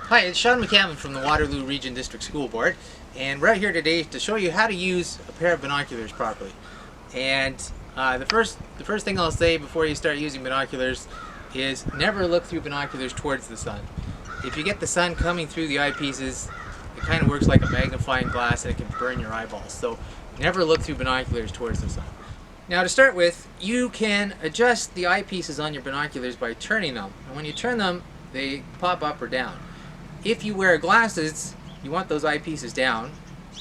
Hi, it's Sean McCammon from the Waterloo Region District School Board, and we're out here today to show you how to use a pair of binoculars properly. And the first thing I'll say before you start using binoculars is never look through binoculars towards the sun. If you get the sun coming through the eyepieces, it kind of works like a magnifying glass and it can burn your eyeballs. So never look through binoculars towards the sun. Now to start with, you can adjust the eyepieces on your binoculars by turning them. And when you turn them, they pop up or down. If you wear glasses, you want those eyepieces down,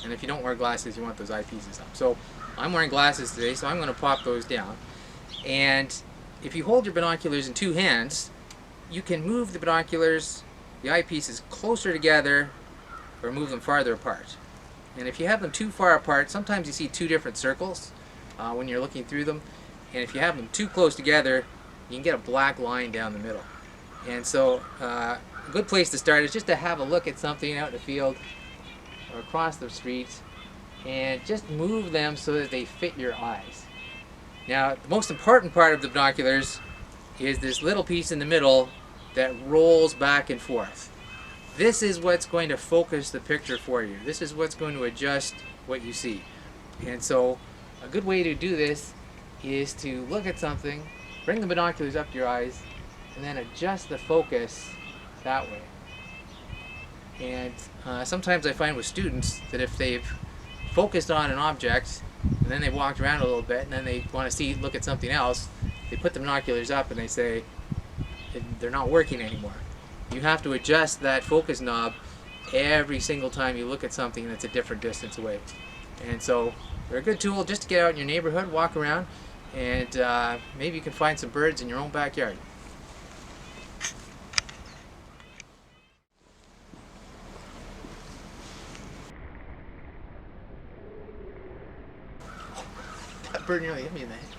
and if you don't wear glasses, you want those eyepieces up. So I'm wearing glasses today, so I'm going to pop those down. And if you hold your binoculars in two hands, you can move the binoculars, the eyepieces closer together, or move them farther apart. And if you have them too far apart, sometimes you see two different circles when you're looking through them. And if you have them too close together, you can get a black line down the middle. And so a good place to start is just to have a look at something out in the field or across the street and just move them so that they fit your eyes. Now, the most important part of the binoculars is this little piece in the middle that rolls back and forth. This is what's going to focus the picture for you. This is what's going to adjust what you see. And so a good way to do this is to look at something, bring the binoculars up to your eyes, and then adjust the focus that way. And sometimes I find with students that if they've focused on an object and then they walked around a little bit and then they want to look at something else, they put the binoculars up and they say they're not working anymore. You have to adjust that focus knob every single time you look at something that's a different distance away. And so they're a good tool just to get out in your neighborhood, walk around, and maybe you can find some birds in your own backyard. That bird nearly hit me in the head.